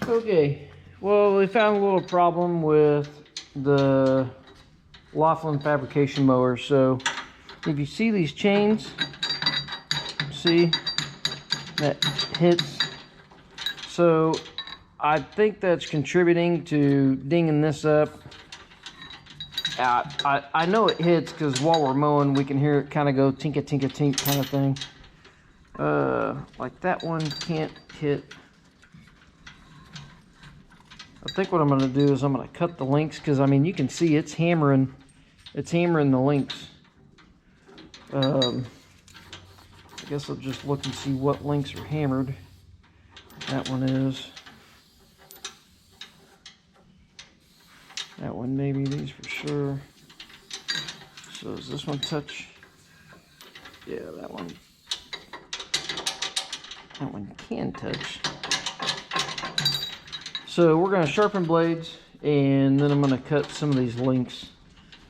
Okay, well, we found a little problem with the Laughlin fabrication mower. So if you see these chains, see that hits, so I think that's contributing to dinging this up. I know it hits because while we're mowing we can hear it kind of go tinka tinka tink kind of thing. Like that one can't hit. I think what I'm going to do is I'm going to cut the links, because I mean you can see it's hammering the links. I guess I'll just look and see what links are hammered. That one is. That one maybe, these for sure. So does this one touch? Yeah, that one can touch. So we're going to sharpen blades, and then I'm going to cut some of these links.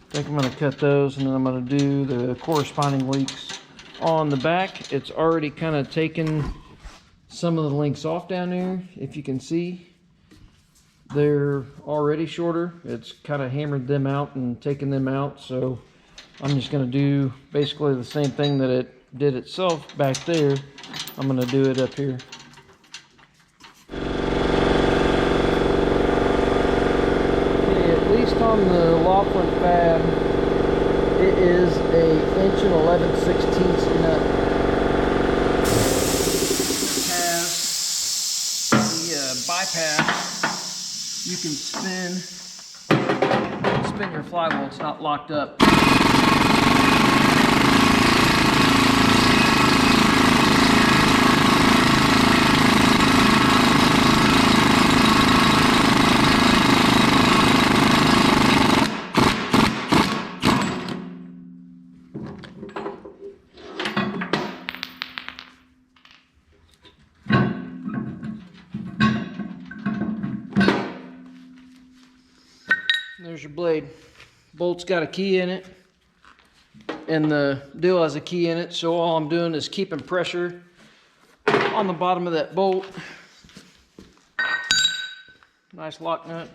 I think I'm going to cut those, and then I'm going to do the corresponding links on the back. It's already kind of taken some of the links off down there. If you can see, they're already shorter. It's kind of hammered them out and taken them out. So I'm just going to do basically the same thing that it did itself back there. I'm going to do it up here. Okay, at least on the Laughlin fab, it is a 1 11/16 nut. This has the bypass. You can spin your flywheel. It's not locked up. There's your blade. Bolt's got a key in it, and the deal has a key in it, so all I'm doing is keeping pressure on the bottom of that bolt. Nice lock nut.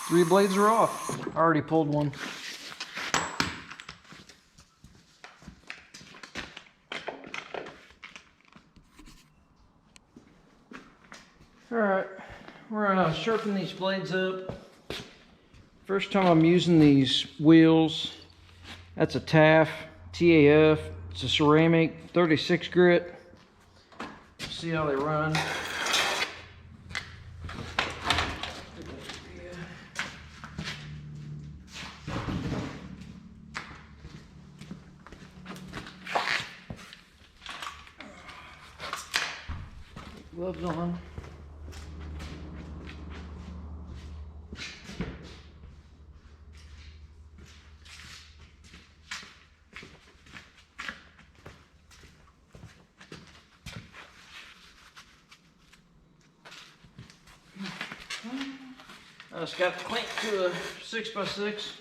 Three blades are off. I already pulled one. Alright, we're gonna sharpen these blades up. First time I'm using these wheels. That's a TAF. It's a ceramic 36 grit. See how they run. Gloves on. I just got the clamp to a 6x6.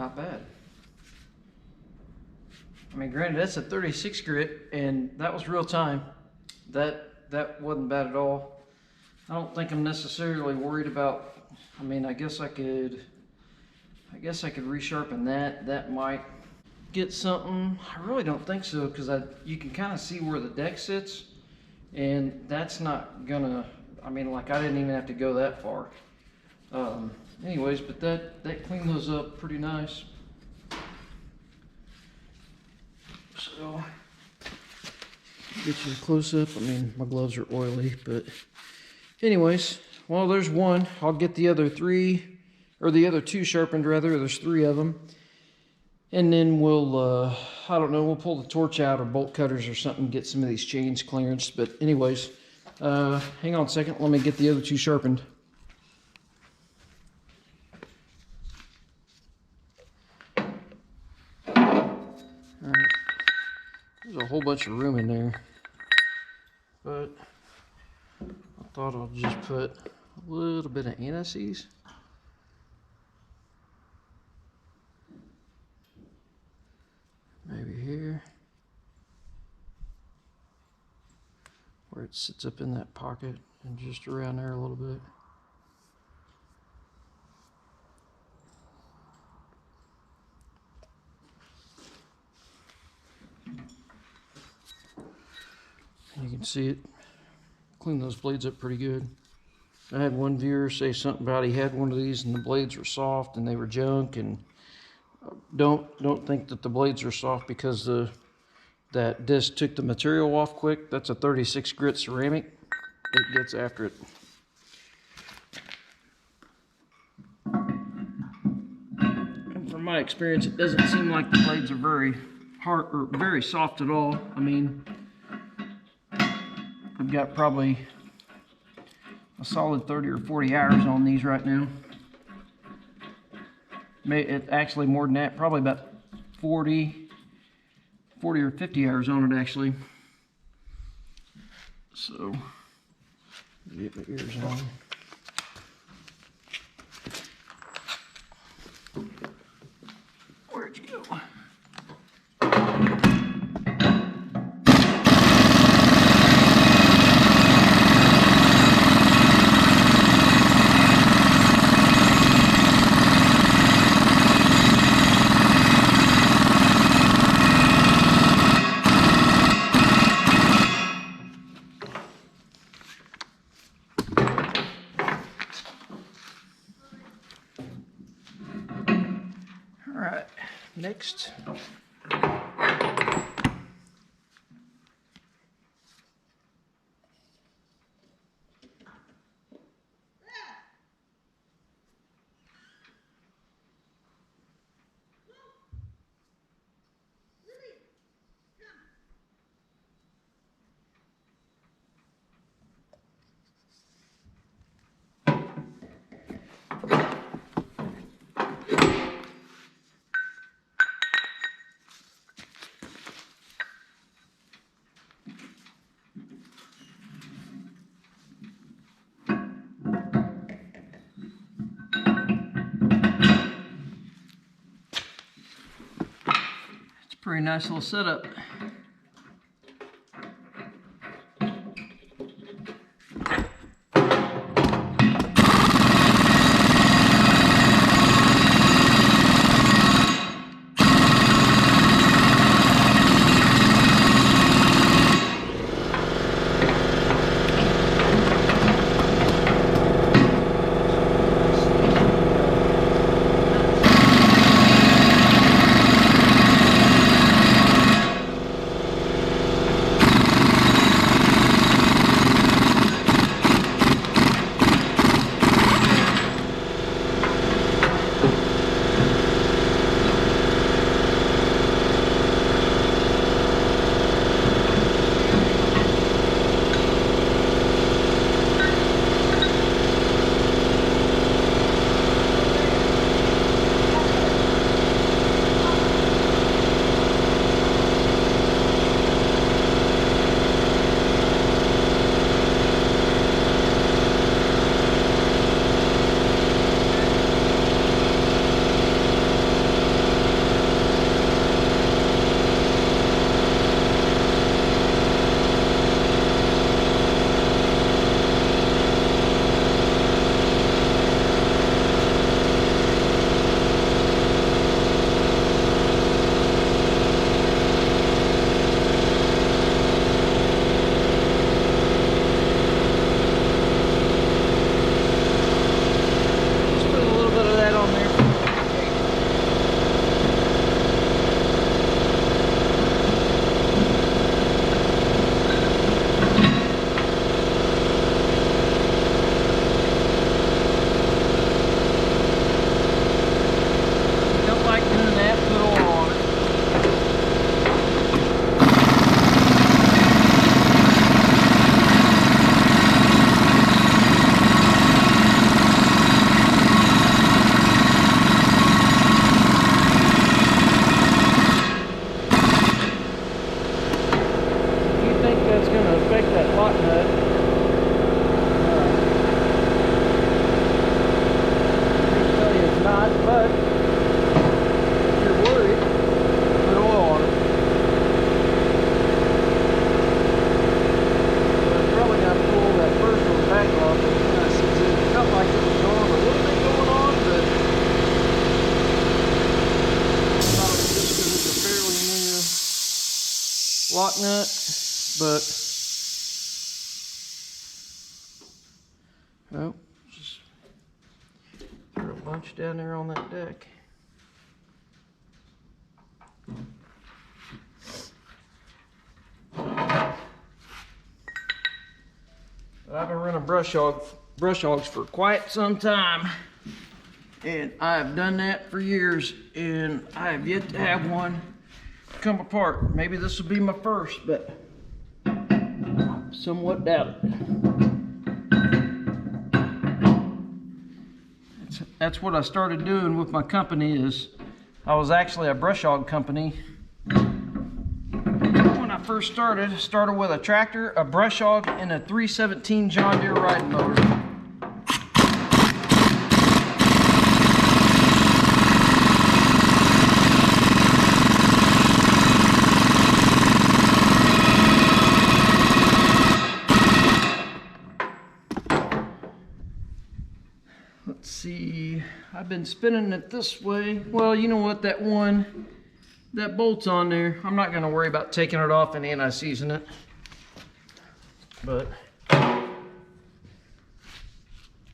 not bad. I mean, granted, that's a 36 grit, and that was real time. That wasn't bad at all. I don't think I'm necessarily worried about. I mean, I guess I could resharpen that. That might get something. I really don't think so, because you can kind of see where the deck sits, and that's not gonna. I mean, like, I didn't even have to go that far. Anyways, but that cleaned those up pretty nice. So, get you a close up. I mean, my gloves are oily, but anyways, well, there's one. I'll get the other three, or the other two sharpened rather. There's 3 of them. And then we'll, I don't know, we'll pull the torch out or bolt cutters or something, get some of these chains clearance. But anyways, hang on a second. Let me get the other 2 sharpened. There's a whole bunch of room in there, but I thought I'll just put a little bit of anise. Maybe here, where it sits up in that pocket, and just around there a little bit. You can see it clean those blades up pretty good. I had one viewer say something about he had one of these and the blades were soft and they were junk, and don't think that the blades are soft because that disc took the material off quick. That's a 36 grit ceramic. It gets after it. And from my experience, it doesn't seem like the blades are very hard or very soft at all. I mean, I've got probably a solid 30 or 40 hours on these right now. It actually more than that, probably about 40 or 50 hours on it actually. So, get my ears on. Where'd you go? Next, pretty nice little setup. lock nut, but oh, just threw a bunch down there on that deck. But I've been running brush hogs for quite some time, and I've done that for years, and I have yet to have one come apart. Maybe this will be my first, but I somewhat doubt it. That's what I started doing with my company. Is I was actually a brush hog company. When I first started with a tractor, a brush hog, and a 317 John Deere riding motor. Let's see, I've been spinning it this way. Well, you know what, that bolt's on there. I'm not gonna worry about taking it off and anti-seizing it. But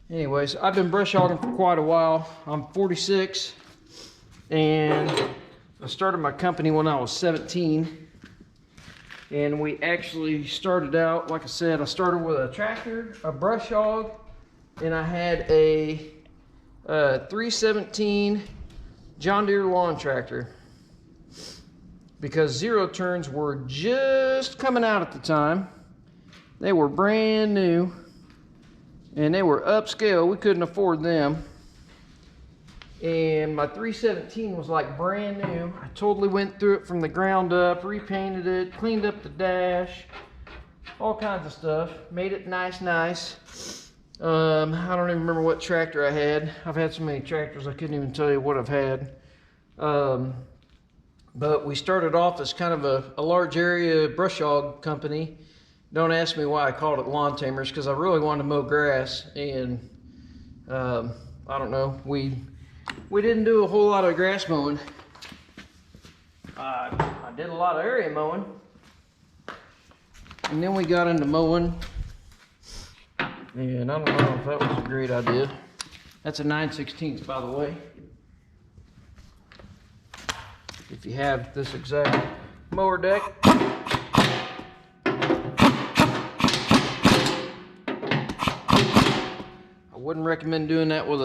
anyways, I've been brush hogging for quite a while. I'm 46, and I started my company when I was 17. And we actually started out, like I said, I started with a tractor, a brush hog, and I had a 317 John Deere lawn tractor, because zero turns were just coming out at the time. They were brand new, and they were upscale. We couldn't afford them. And my 317 was like brand new. I totally went through it from the ground up, repainted it, cleaned up the dash, all kinds of stuff, made it nice. I don't even remember what tractor I had. I've had so many tractors I couldn't even tell you what I've had. But we started off as kind of a large area brush hog company. Don't ask me why I called it Lawn Tamers, because I really wanted to mow grass, and I don't know, we didn't do a whole lot of grass mowing. I did a lot of area mowing, and then we got into mowing. And I don't know if that was a great idea. That's a 9/16, by the way. If you have this exact mower deck. I wouldn't recommend doing that with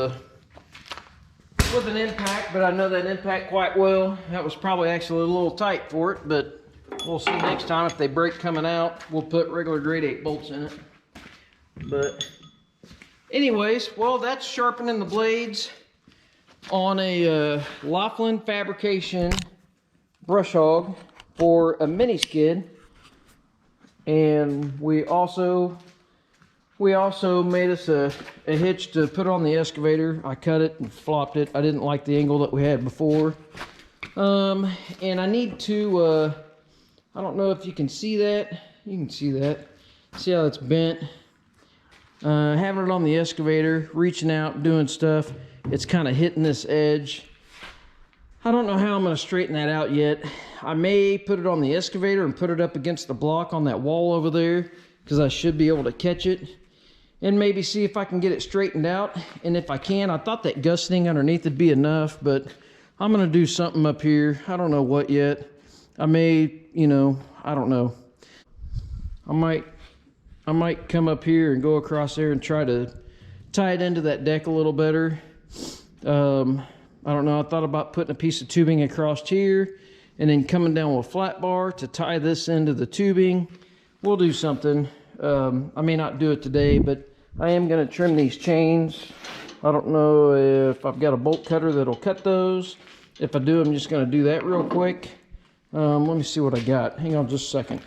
an impact, but I know that impact quite well. That was probably actually a little tight for it, but we'll see next time. If they break coming out, we'll put regular grade 8 bolts in it. But anyways, well, that's sharpening the blades on a Laughlin Fabrication brush hog for a mini skid. And we also made us a hitch to put on the excavator. I cut it and flopped it. I didn't like the angle that we had before. And I need to, I don't know if you can see that. You can see that. See how it's bent? Having it on the excavator, reaching out, doing stuff, it's kind of hitting this edge. I don't know how I'm going to straighten that out yet. I may put it on the excavator and put it up against the block on that wall over there, because I should be able to catch it, and maybe see if I can get it straightened out. And if I can, I thought that gusseting underneath would be enough, but I'm going to do something up here. I don't know what yet. I may, you know, I don't know. I might come up here and go across there and try to tie it into that deck a little better. I don't know, I thought about putting a piece of tubing across here and then coming down with a flat bar to tie this into the tubing. We'll do something. I may not do it today, but I am going to trim these chains. I don't know if I've got a bolt cutter that'll cut those. If I do, I'm just going to do that real quick. Let me see what I got. Hang on just a second.